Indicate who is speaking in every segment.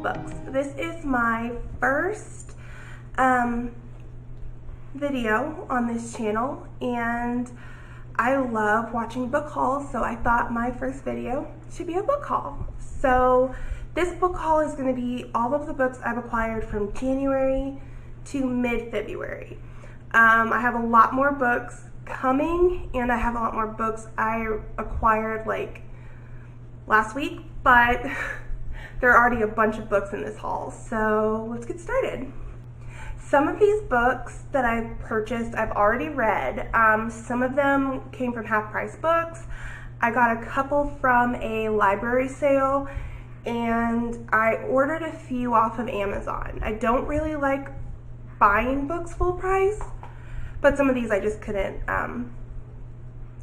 Speaker 1: books. This is my first video on this channel, and I love watching book hauls, so I thought my first video should be a book haul. So this book haul is going to be all of the books I've acquired from January to mid-February. I have a lot more books coming, and I have a lot more books I acquired like last week, but there are already a bunch of books in this haul, so let's get started. Some of these books that I've purchased I've already read. Some of them came from Half Price Books. I got a couple from a library sale, and I ordered a few off of Amazon. I don't really like buying books full price, but some of these I just couldn't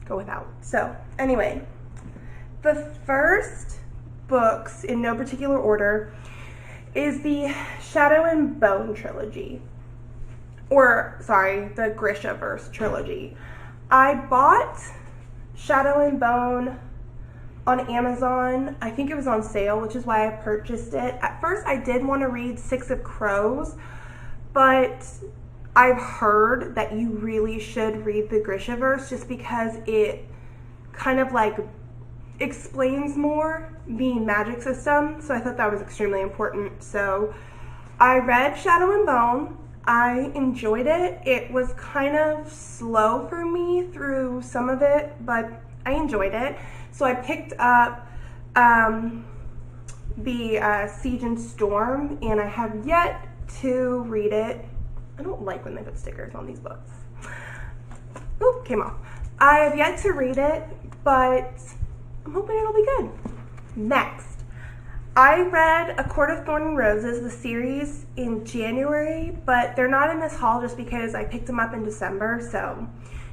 Speaker 1: go without. So anyway, the first books, in no particular order, is the Shadow and Bone trilogy. Or, sorry, the Grishaverse trilogy. I bought Shadow and Bone on Amazon. I think it was on sale, which is why I purchased it. At first, I did want to read Six of Crows, but I've heard that you really should read the Grishaverse just because it kind of like explains more the magic system, so I thought that was extremely important. So I read Shadow and Bone. I enjoyed it. It was kind of slow for me through some of it, but I enjoyed it. So I picked up the Siege and Storm, and I have yet to read it. I don't like when they put stickers on these books. Oop, came off. I have yet to read it, but I'm hoping it'll be good. Next, I read A Court of Thorn and Roses, the series, in January, but they're not in this haul just because I picked them up in December. So,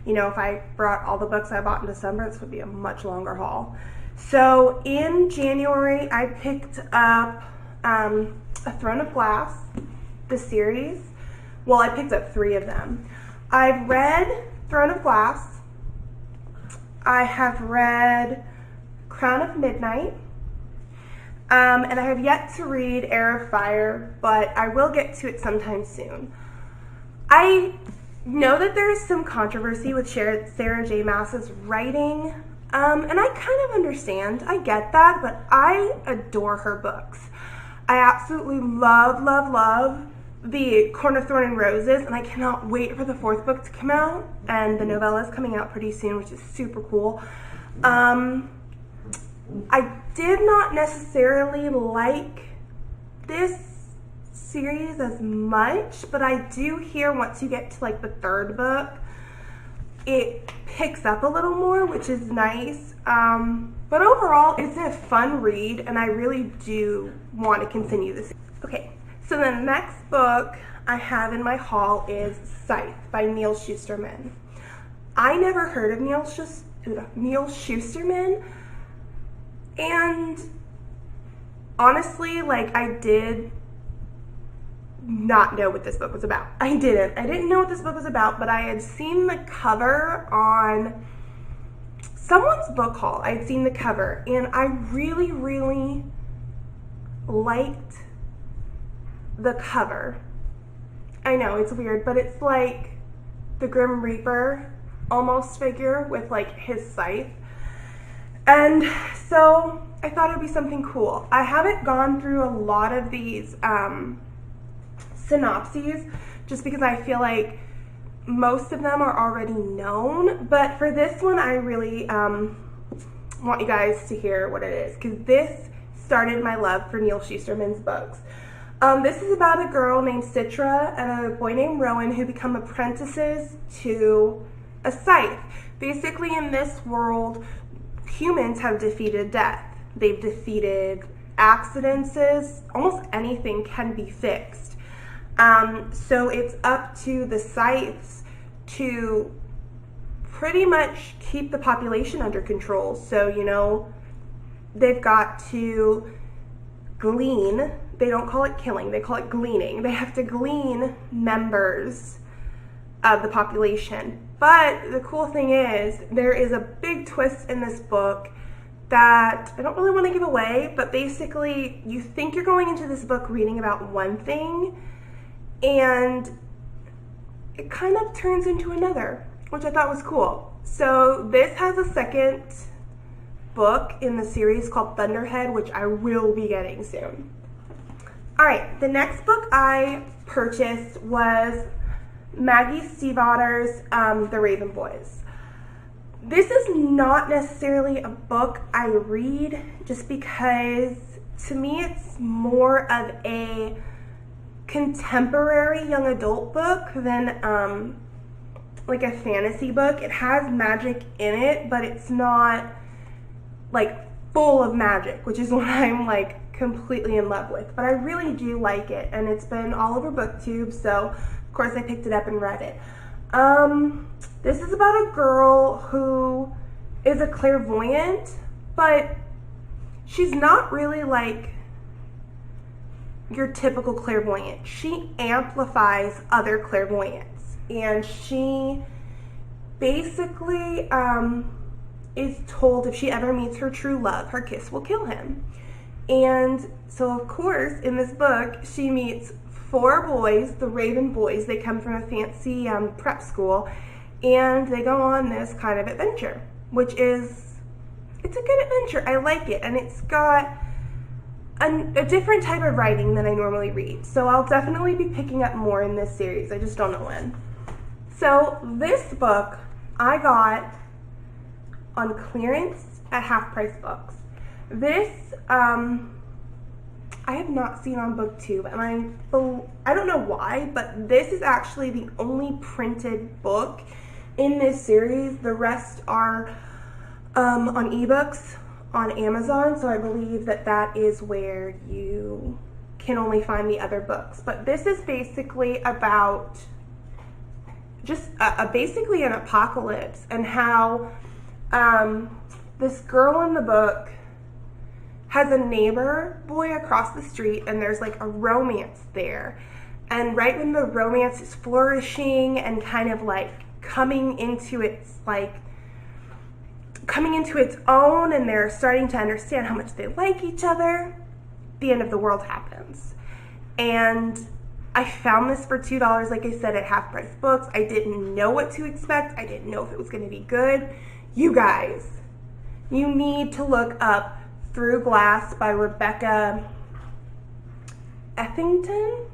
Speaker 1: you know, if I brought all the books I bought in December, this would be a much longer haul. So in January, I picked up A Throne of Glass, the series. Well, I picked up 3 of them. I've read Throne of Glass. I have read Crown of Midnight, and I have yet to read Heir of Fire, but I will get to it sometime soon. I know that there is some controversy with Sarah J. Maas's writing, and I kind of understand. I get that, but I adore her books. I absolutely love, love, love the Court of Thorn and Roses, and I cannot wait for the 4th book to come out, and the novella is coming out pretty soon, which is super cool. I did not necessarily like this series as much, but I do hear once you get to like the 3rd book, it picks up a little more, which is nice. But overall, it's a fun read, and I really do want to continue this. Okay, so the next book I have in my haul is Scythe by Neal Shusterman. I never heard of Neal Shusterman. And honestly, like, I did not know what this book was about. I didn't know what this book was about, but I had seen the cover on someone's book haul. I had seen the cover, and I really, really liked the cover. I know, it's weird, but it's like the Grim Reaper almost figure with like his scythe. And so I thought it would be something cool. I haven't gone through a lot of these synopses just because I feel like most of them are already known. But for this one, I really want you guys to hear what it is, because this started my love for Neal Shusterman's books. This is about a girl named Citra and a boy named Rowan who become apprentices to a scythe. Basically, in this world, humans have defeated death. They've defeated accidents. Almost anything can be fixed. So it's up to the scythes to pretty much keep the population under control. So, you know, they've got to glean. They don't call it killing, they call it gleaning. They have to glean members of the population. But the cool thing is, there is a big twist in this book that I don't really want to give away, but basically you think you're going into this book reading about one thing, and it kind of turns into another, which I thought was cool. So this has a second book in the series called Thunderhead, which I will be getting soon. Alright, the next book I purchased was Maggie Stiefvater's The Raven Boys. This is not necessarily a book I read just because to me it's more of a contemporary young adult book than like a fantasy book. It has magic in it, but it's not like full of magic, which is what I'm like completely in love with. But I really do like it, and it's been all over BookTube, so of course I picked it up and read it. This is about a girl who is a clairvoyant, but she's not really like your typical clairvoyant. She amplifies other clairvoyants, and she basically is told if she ever meets her true love, her kiss will kill him. And so of course in this book she meets 4 boys, the Raven Boys. They come from a fancy prep school, and they go on this kind of adventure, which is, it's a good adventure. I like it, and it's got a different type of writing than I normally read. So I'll definitely be picking up more in this series. I just don't know when. So this book I got on clearance at Half Price Books. This I have not seen on BookTube, and I don't know why, but this is actually the only printed book in this series. The rest are on ebooks on Amazon, so I believe that that is where you can only find the other books. But this is basically about just basically an apocalypse, and how this girl in the book has a neighbor boy across the street, and there's like a romance there. And right when the romance is flourishing and kind of like coming into its own, and they're starting to understand how much they like each other, the end of the world happens. And I found this for $2, like I said, at Half Price Books. I didn't know what to expect. I didn't know if it was going to be good. You guys, you need to look up Through Glass by Rebecca Ethington.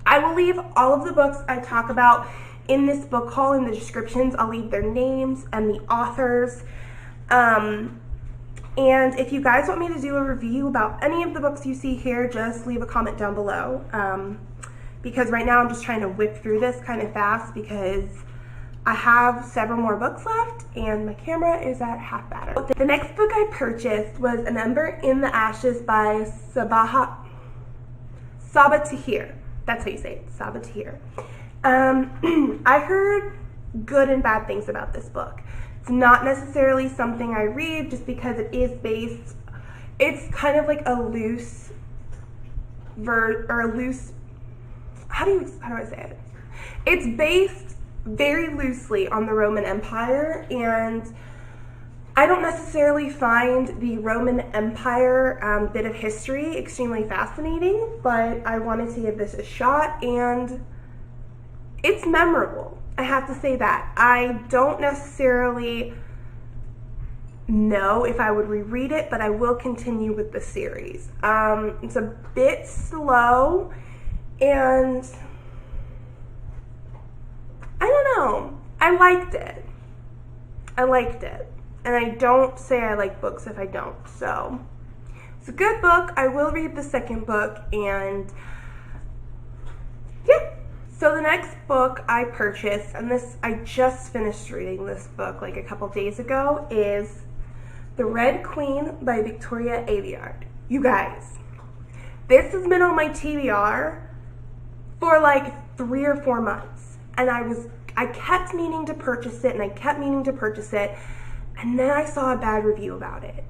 Speaker 1: I will leave all of the books I talk about in this book haul in the descriptions. I'll leave their names and the authors. And if you guys want me to do a review about any of the books you see here, just leave a comment down below. Because right now I'm just trying to whip through this kind of fast because I have several more books left and my camera is at half battery. The next book I purchased was An Ember in the Ashes by Sabaa Tahir. That's how you say it, Sabaa Tahir. I heard good and bad things about this book. It's not necessarily something I read just because it is based, it's kind of like a loose how do I say it? It's based very loosely on the Roman Empire, and I don't necessarily find the Roman Empire bit of history extremely fascinating, but I wanted to give this a shot, and it's memorable. I have to say that. I don't necessarily know if I would reread it, but I will continue with the series. It's a bit slow, and I don't know. I liked it. And I don't say I like books if I don't. So it's a good book. I will read the second book, and yeah. So the next book I purchased, and this, I just finished reading this book like a couple days ago, is The Red Queen by Victoria Aveyard. You guys, this has been on my TBR for like 3 or 4 months, and I kept meaning to purchase it, and I kept meaning to purchase it, and then I saw a bad review about it.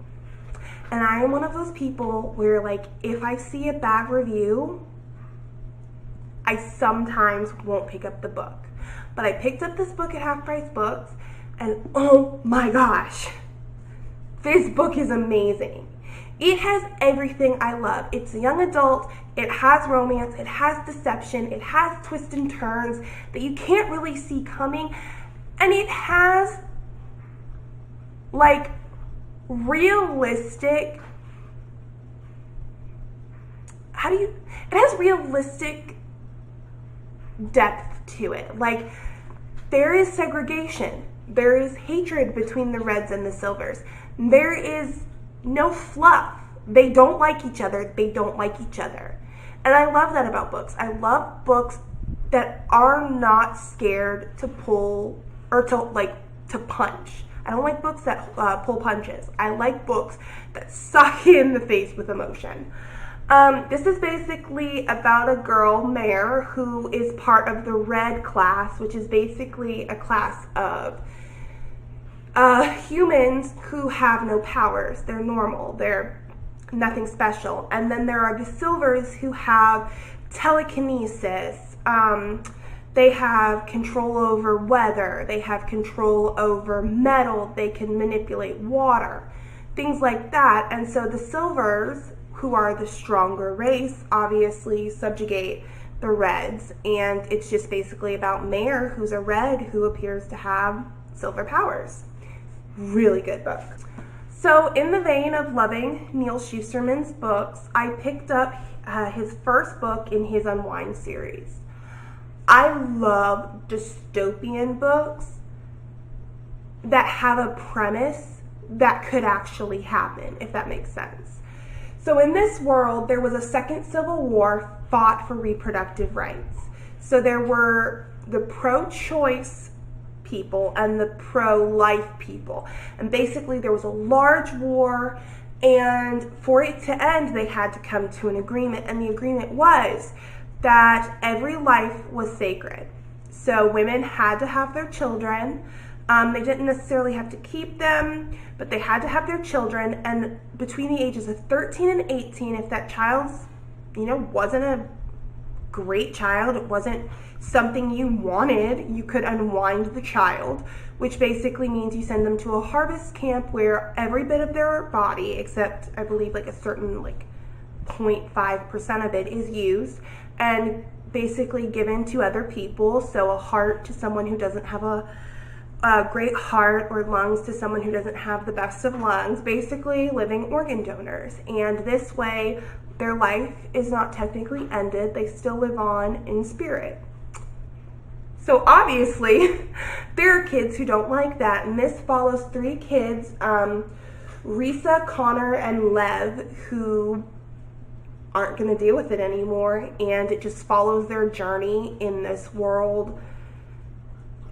Speaker 1: And I am one of those people where, like, if I see a bad review, I sometimes won't pick up the book. But I picked up this book at Half Price Books, and oh my gosh, This book is amazing. It has everything I love. It's a young adult, it has romance, it has deception, it has twists and turns that you can't really see coming, and it has like realistic, it has realistic depth to it. Like, there is segregation, there is hatred between the reds and the silvers, there is no fluff. They don't like each other. They don't like each other. And I love that about books. I love books that are not scared to pull or to punch. I don't like books that pull punches. I like books that suck you in the face with emotion. This is basically about a girl, Heir, who is part of the red class, which is basically a class of humans who have no powers. They're normal. They're nothing special. And then there are the silvers who have telekinesis. They have control over weather. They have control over metal. They can manipulate water. Things like that. And so the silvers, who are the stronger race, obviously subjugate the reds. And it's just basically about Heir, who's a red who appears to have silver powers. Really good book. So in the vein of loving Neal Shusterman's books, I picked up his first book in his Unwind series. I love dystopian books that have a premise that could actually happen, if that makes sense. So in this world, there was a second civil war fought for reproductive rights. So there were the pro-choice people and the pro-life people, and basically there was a large war, and for it to end they had to come to an agreement, and the agreement was that every life was sacred. So women had to have their children. They didn't necessarily have to keep them, but they had to have their children, and between the ages of 13 and 18, if that child's, wasn't a great child, it wasn't something you wanted, you could unwind the child, which basically means you send them to a harvest camp where every bit of their body, except I believe like a certain 0.5% of it, is used and basically given to other people. So a heart to someone who doesn't have a great heart, or lungs to someone who doesn't have the best of lungs, basically living organ donors. And this way their life is not technically ended, they still live on in spirit. So obviously, there are kids who don't like that, and this follows 3 kids, Risa, Connor, and Lev, who aren't going to deal with it anymore, and it just follows their journey in this world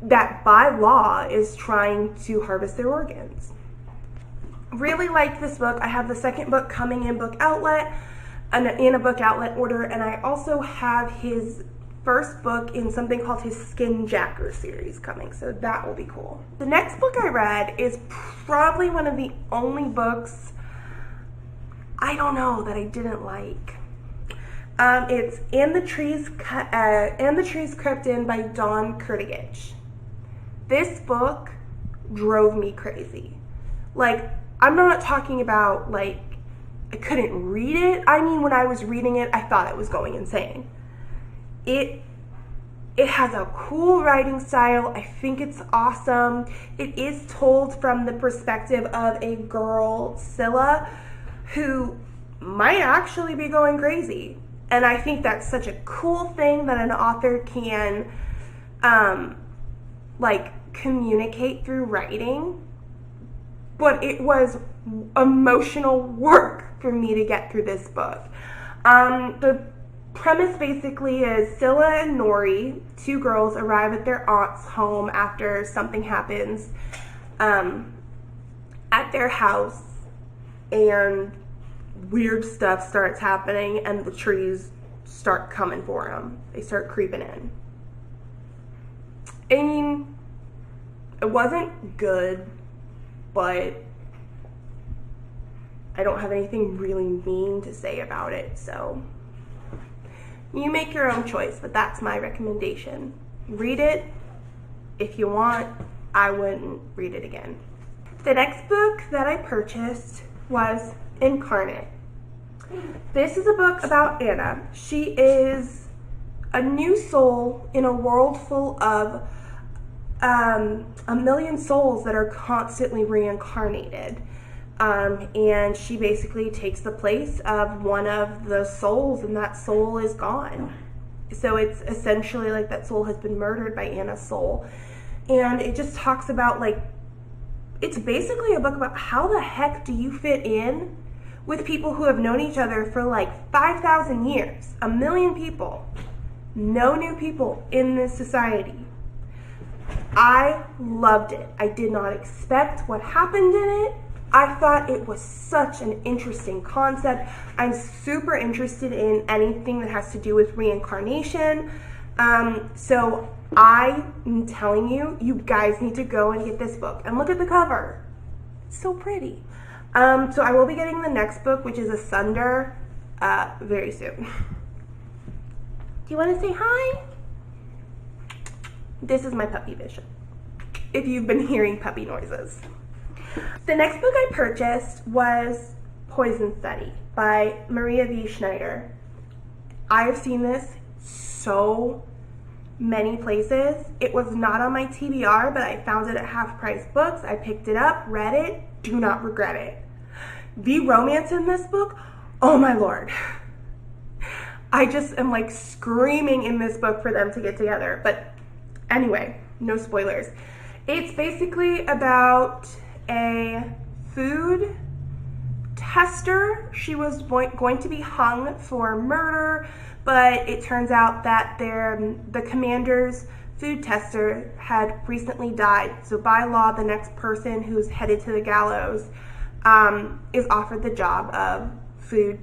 Speaker 1: that, by law, is trying to harvest their organs. Really liked this book. I have the second book coming in book outlet, in a book outlet order, and I also have his first book in something called his Skin Jacker series coming, so that will be cool. The next book I read is probably one of the only books I that I didn't like. It's And the Trees Crept In by Kurtagich. This book drove me crazy. I'm not talking about I couldn't read it. I mean, when I was reading it, I thought it was going insane. It has a cool writing style. I think it's awesome. It is told from the perspective of a girl, Scylla, who might actually be going crazy. And I think that's such a cool thing that an author can communicate through writing. But it was emotional work for me to get through this book. The premise basically is Scylla and Nori, 2 girls, arrive at their aunt's home after something happens at their house, and weird stuff starts happening, and the trees start coming for them. They start creeping in. I mean, it wasn't good, but I don't have anything really mean to say about it, so you make your own choice, but that's my recommendation. Read it if you want. I wouldn't read it again. The next book that I purchased was Incarnate. This is a book about Anna. She is a new soul in a world full of a million souls that are constantly reincarnated. And she basically takes the place of one of the souls, and that soul is gone. So it's essentially like that soul has been murdered by Anna's soul. And it just talks about, like, it's basically a book about how the heck do you fit in with people who have known each other for like 5,000 years, a million people, no new people in this society. I loved it. I did not expect what happened in it. I thought it was such an interesting concept. I'm super interested in anything that has to do with reincarnation. So I'm telling you, you guys need to go and get this book. And look at the cover. It's so pretty. So I will be getting the next book, which is Asunder, very soon. Do you want to say hi? This is my puppy Bishop, if you've been hearing puppy noises. The next book I purchased was Poison Study by Maria V. Snyder. I have seen this so many places. It was not on my TBR, but I found it at Half Price Books. I picked it up, read it, do not regret it. The romance in this book, oh my lord. I just am like screaming in this book for them to get together. But anyway, no spoilers. It's basically about a food tester. She was going to be hung for murder, but it turns out that the commander's food tester had recently died. So by law, the next person who's headed to the gallows is offered the job of taste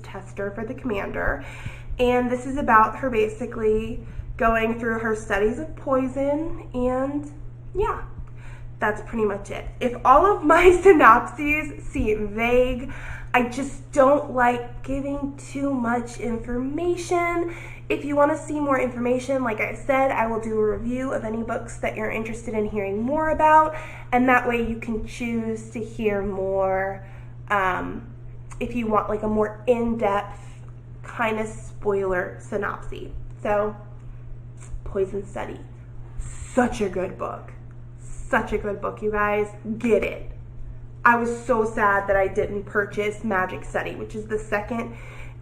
Speaker 1: tester for the commander. And this is about her basically going through her studies of poison, and yeah, that's pretty much it. If all of my synopses seem vague, I just don't like giving too much information. If you want to see more information, like I said, I will do a review of any books that you're interested in hearing more about, and that way you can choose to hear more if you want like a more in-depth kind of spoiler synopsis. So, Poison Study, such a good book. Such a good book, you guys. Get it. I was so sad that I didn't purchase Magic Study, which is the second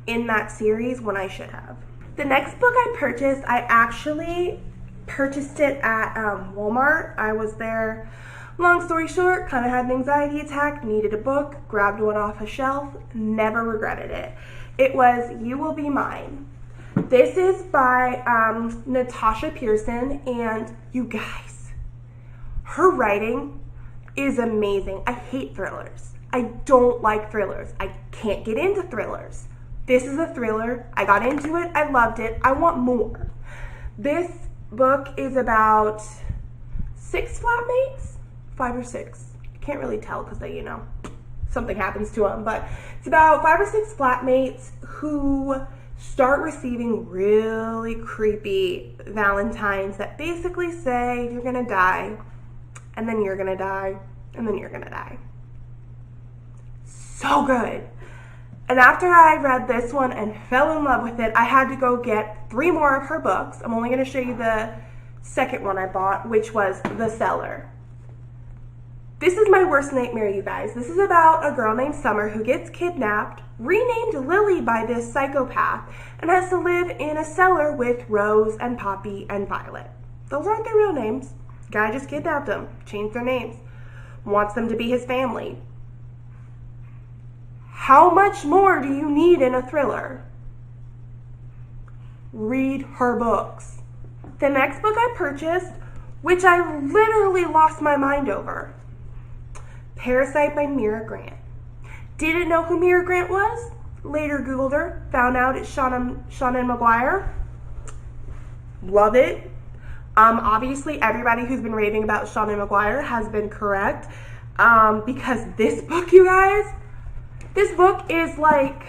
Speaker 1: in that series when I should have. The next book I purchased, I actually purchased it at Walmart. I was there, long story short, kind of had an anxiety attack, needed a book, grabbed one off a shelf, never regretted it. It was You Will Be Mine. This is by Natasha Pearson, and you guys, her writing is amazing. I hate thrillers. I don't like thrillers. I can't get into thrillers. This is a thriller. I got into it. I loved it. I want more. This book is about 6 flatmates, 5 or 6. I can't really tell because they, something happens to them, but it's about 5 or 6 flatmates who start receiving really creepy valentines that basically say you're gonna die, and then you're gonna die, and then you're gonna die. So good. And after I read this one and fell in love with it, I had to go get 3 more of her books. I'm only gonna show you the second one I bought, which was The Cellar. This is my worst nightmare, you guys. This is about a girl named Summer who gets kidnapped, renamed Lily by this psychopath, and has to live in a cellar with Rose and Poppy and Violet. Those aren't their real names. Guy just kidnapped them, changed their names, wants them to be his family. How much more do you need in a thriller? Read her books. The next book I purchased, which I literally lost my mind over, Parasite by Mira Grant. Didn't know who Mira Grant was. Later Googled her, found out it's Seanan McGuire. Love it. Obviously, everybody who's been raving about Seanan McGuire has been correct. Because this book, you guys, this book is like,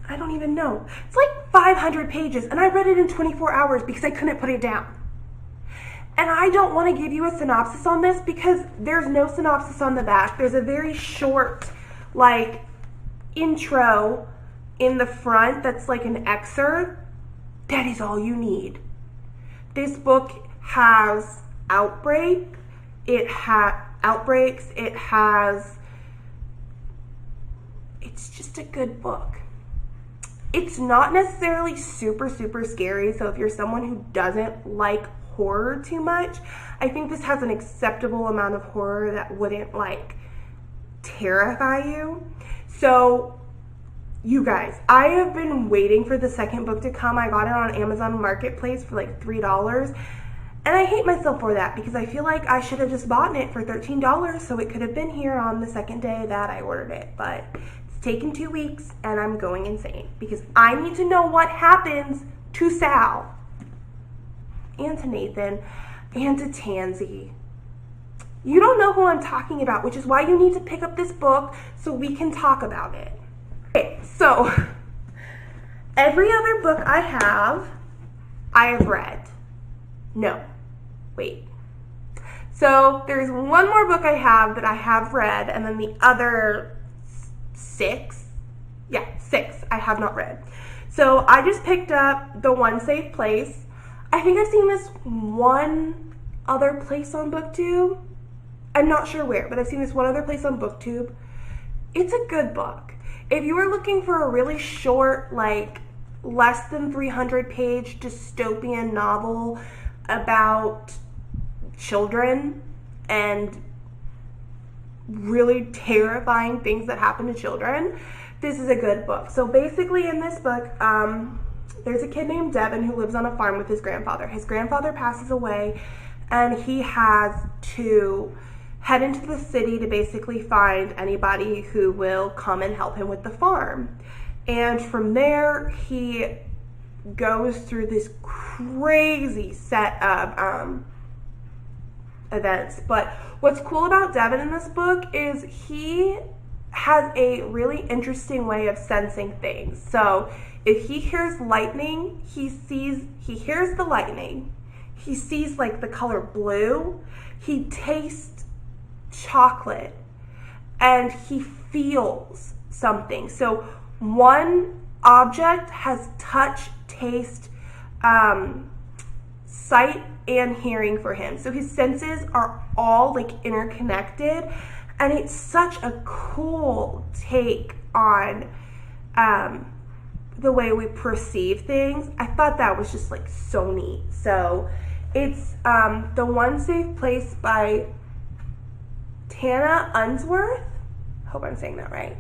Speaker 1: I don't even know. It's like 500 pages, and I read it in 24 hours because I couldn't put it down. And I don't want to give you a synopsis on this because there's no synopsis on the back. There's a very short, like, intro in the front that's like an excerpt. That is all you need. This book has outbreaks, it's just a good book. It's not necessarily super scary, so if you're someone who doesn't like horror too much, I think this has an acceptable amount of horror that wouldn't like terrify you. So you guys, I have been waiting for the second book to come. I got it on Amazon Marketplace for like $3, and I hate myself for that because I feel like I should have just bought it for $13 so it could have been here on the second day that I ordered it. But it's taken 2 weeks and I'm going insane because I need to know what happens to Sal and to Nathan and to Tansy. You don't know who I'm talking about, which is why you need to pick up this book so we can talk about it. Okay, so every other book I have read. No, wait. So there's one more book I have that I have read, and then the other six I have not read. So I just picked up The One Safe Place. I think I've seen this one other place on BookTube. I'm not sure where, but I've seen this one other place on BookTube. It's a good book. If you are looking for a really short, like less than 300-page dystopian novel about children and really terrifying things that happen to children, this is a good book. So basically in this book, there's a kid named Devin who lives on a farm with his grandfather. His grandfather passes away, and he has to head into the city to basically find anybody who will come and help him with the farm. And from there, he goes through this crazy set of events. But what's cool about Devin in this book is he has a really interesting way of sensing things. So if he hears lightning, he hears the lightning. He sees like the color blue. He tastes chocolate, and he feels something. So one object has touch, taste, sight, and hearing for him. So his senses are all like interconnected, and it's such a cool take on the way we perceive things. I thought that was just like so neat. So it's The One Safe Place by Tania Unsworth. Hope I'm saying that right.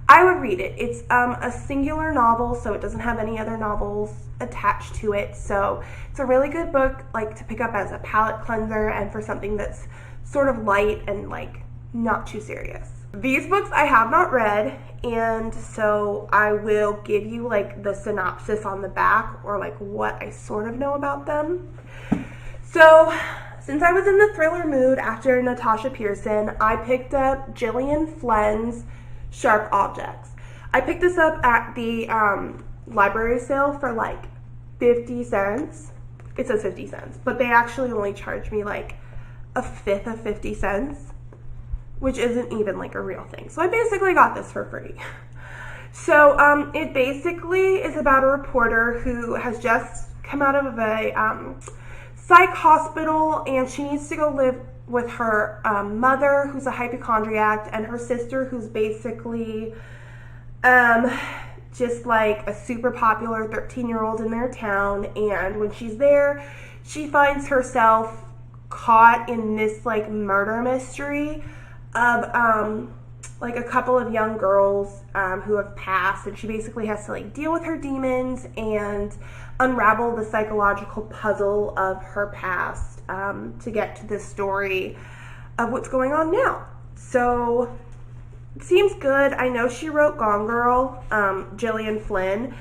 Speaker 1: I would read it. It's a singular novel, so it doesn't have any other novels attached to it. So it's a really good book, like to pick up as a palate cleanser and for something that's sort of light and like not too serious. These books I have not read, and so I will give you like the synopsis on the back or like what I sort of know about them. So since I was in the thriller mood after Natasha Pearson, I picked up Gillian Flynn's Sharp Objects. I picked this up at the library sale for like 50 cents. It says 50 cents, but they actually only charged me like a fifth of 50 cents, which isn't even like a real thing. So I basically got this for free. So it basically is about a reporter who has just come out of a psych hospital, and she needs to go live with her mother, who's a hypochondriac, and her sister, who's basically just like a super popular 13-year-old in their town. And when she's there, she finds herself caught in this like murder mystery of like a couple of young girls who have passed, and she basically has to like deal with her demons and unravel the psychological puzzle of her past to get to the story of what's going on now. So it seems good. I know she wrote Gone Girl, Gillian Flynn,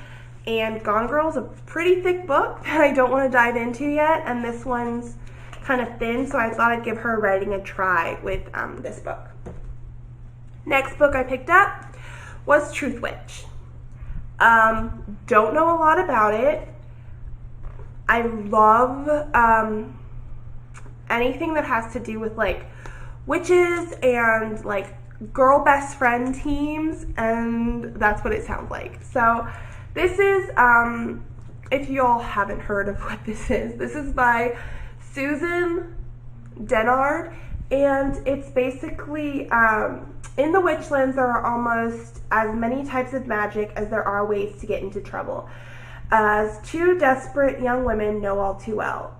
Speaker 1: and Gone Girl is a pretty thick book that I don't want to dive into yet, and this one's kind of thin, so I thought I'd give her writing a try with this book. Next book I picked up was Truth Witch. Don't know a lot about it. I love anything that has to do with like witches and like girl best friend teams, and that's what it sounds like. So this is, if y'all haven't heard of what this is by Susan Dennard, and it's basically, in the Witchlands there are almost as many types of magic as there are ways to get into trouble, as two desperate young women know all too well.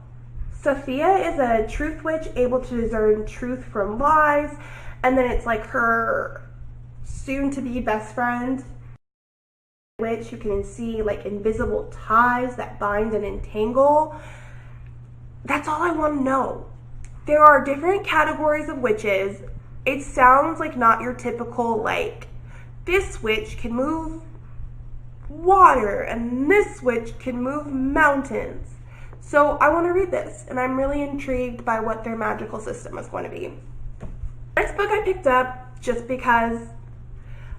Speaker 1: Sophia is a truth witch, able to discern truth from lies, and then it's like her soon-to-be best friend, witch, who can see like invisible ties that bind and entangle. That's all I want to know. There are different categories of witches. It sounds like not your typical, like, this witch can move water and this witch can move mountains. So I want to read this, and I'm really intrigued by what their magical system is going to be. Next book I picked up just because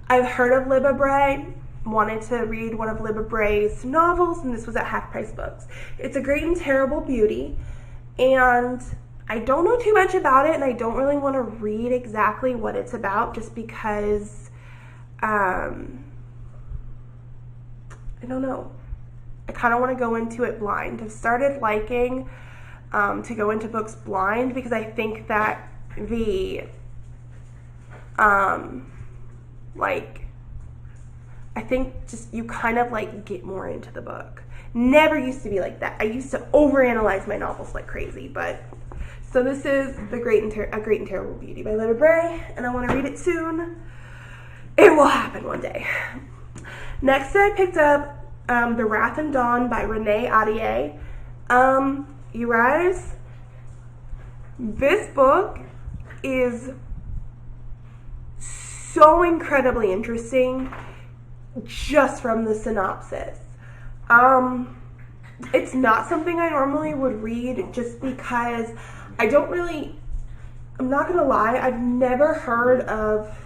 Speaker 1: I've heard of Libba Bray, wanted to read one of Libba Bray's novels, and this was at Half Price Books. It's A Great and Terrible Beauty, and I don't know too much about it, and I don't really want to read exactly what it's about just because, I don't know. I kind of want to go into it blind. I've started liking to go into books blind because I think that the, I think just you kind of like get more into the book. Never used to be like that. I used to overanalyze my novels like crazy, but so this is A Great and Terrible Beauty by Libba Bray, and I want to read it soon. It will happen one day. Next I picked up The Wrath and Dawn by Renee Ahdieh. You guys, this book is so incredibly interesting just from the synopsis. It's not something I normally would read just because I'm not gonna lie, I've never heard of,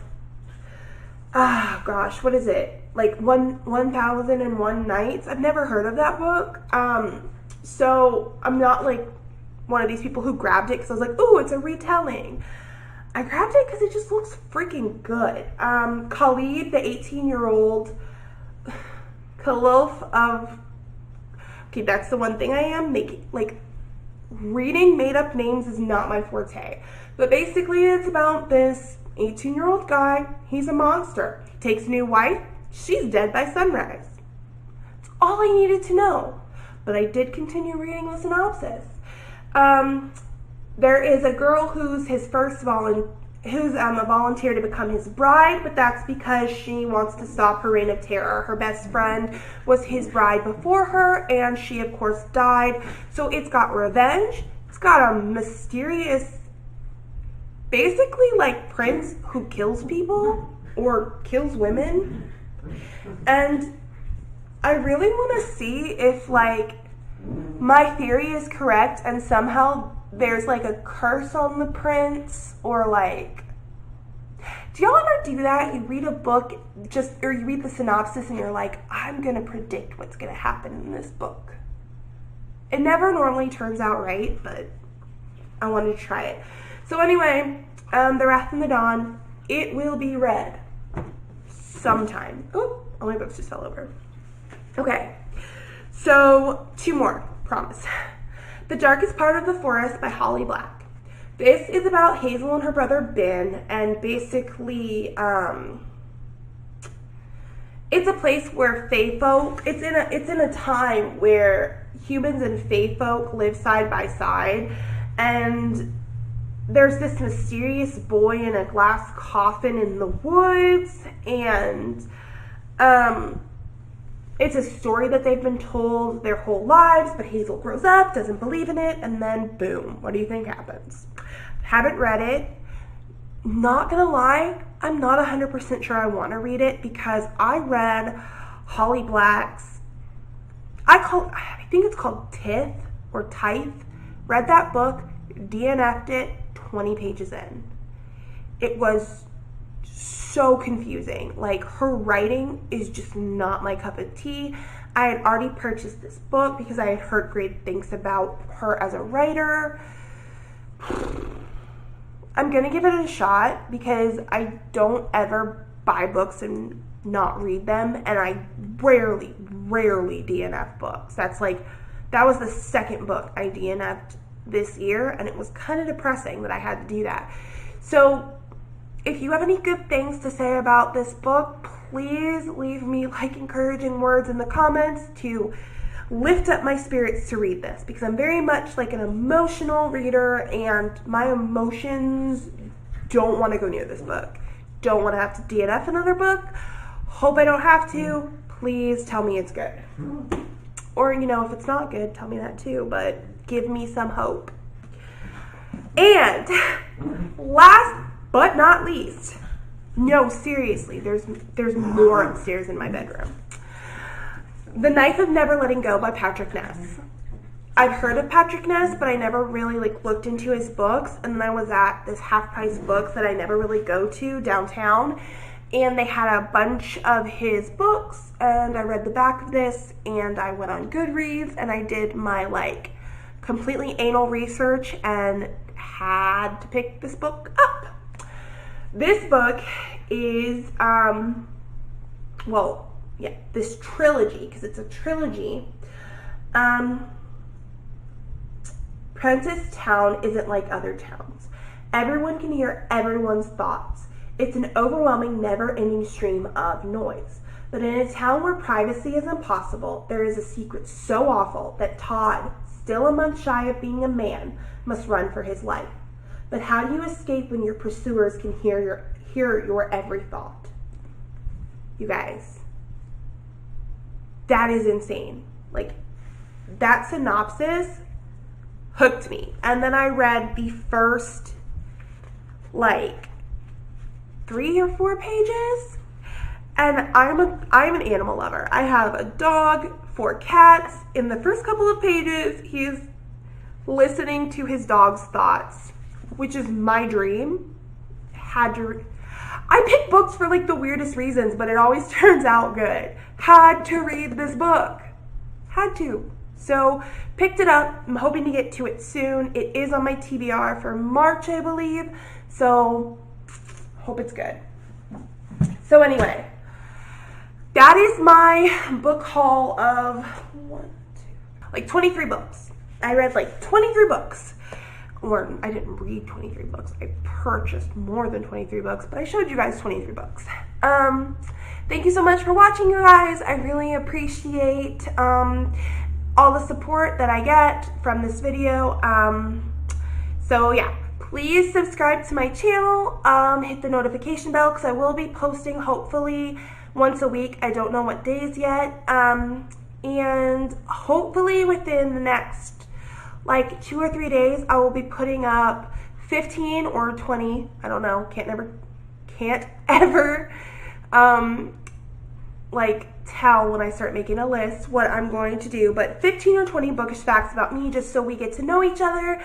Speaker 1: what is it? Like 1001 Nights. I've never heard of that book. So I'm not like one of these people who grabbed it because I was like, ooh, it's a retelling. I grabbed it because it just looks freaking good. Khalid, the 18-year-old Caliph of, okay, that's the one thing I am making, like, reading made-up names is not my forte. But basically it's about this 18-year-old guy. He's a monster. He takes a new wife. She's dead by sunrise. That's all I needed to know. But I did continue reading the synopsis. There is a girl who's his first a volunteer to become his bride, but that's because she wants to stop her reign of terror. Her best friend was his bride before her, and she of course died. So it's got revenge. It's got a mysterious, basically like prince who kills people or kills women. And I really want to see if like my theory is correct and somehow there's like a curse on the prince, or like, do y'all ever do that? You read a book or you read the synopsis and you're like, I'm gonna predict what's gonna happen in this book. It never normally turns out right, but I wanted to try it. So anyway, The Wrath and the Dawn, it will be read sometime. Oh, all my books just fell over. Okay, so 2 more, promise. The Darkest Part of the Forest by Holly Black. This is about Hazel and her brother Ben, and basically, it's a place where fae folk, it's in a time where humans and fae folk live side by side, and there's this mysterious boy in a glass coffin in the woods, and it's a story that they've been told their whole lives, but Hazel grows up, doesn't believe in it, and then boom, what do you think happens? Haven't read it. Not gonna lie, I'm not 100% sure I want to read it because I read Holly Black's, I think it's called Tith or Tithe. Read that book, DNF'd it 20 pages in. It was so confusing. Like, her writing is just not my cup of tea. I had already purchased this book because I had heard great things about her as a writer. I'm gonna give it a shot because I don't ever buy books and not read them, and I rarely DNF books. That was the second book I DNF'd this year, and it was kind of depressing that I had to do that. So if you have any good things to say about this book, please leave me encouraging words in the comments to lift up my spirits to read this, because I'm very much an emotional reader, and my emotions don't want to go near this book. Don't want to have to DNF another book. Hope I don't have to. Please tell me it's good. Or, if it's not good, tell me that too, but give me some hope. And last but not least, no, seriously, there's more upstairs in my bedroom. The Knife of Never Letting Go by Patrick Ness. I've heard of Patrick Ness, but I never really looked into his books, and then I was at this half-price books that I never really go to downtown, and they had a bunch of his books, and I read the back of this, and I went on Goodreads, and I did my completely anal research and had to pick this book up. This book is this trilogy, because it's a trilogy. Princess Town isn't like other towns. Everyone can hear everyone's thoughts. It's an overwhelming, never-ending stream of noise. But in a town where privacy is impossible, there is a secret so awful that Todd, still a month shy of being a man, must run for his life. But how do you escape when your pursuers can hear your every thought? You guys, that is insane. That synopsis hooked me. And then I read the first 3 or 4 pages, and I'm an animal lover. I have a dog, 4 cats. In the first couple of pages, he's listening to his dog's thoughts, which is my dream. I pick books for the weirdest reasons, but it always turns out good. Had to read this book. Had to. So picked it up. I'm hoping to get to it soon. It is on my TBR for March, I believe. So hope it's good. So anyway, that is my book haul of 23 books. I read 23 books. Or I didn't read 23 books. I purchased more than 23 books, but I showed you guys 23 books. Thank you so much for watching, you guys. I really appreciate all the support that I get from this video. So yeah, please subscribe to my channel. Hit the notification bell, because I will be posting hopefully once a week. I don't know what days yet. And hopefully within the next 2 or 3 days, I will be putting up 15 or 20, I don't know, can't ever tell when I start making a list what I'm going to do, but 15 or 20 bookish facts about me, just so we get to know each other,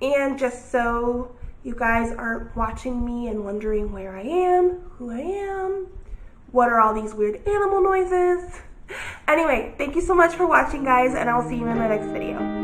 Speaker 1: and just so you guys aren't watching me and wondering where I am, who I am, what are all these weird animal noises. Anyway, thank you so much for watching, guys, and I'll see you in my next video.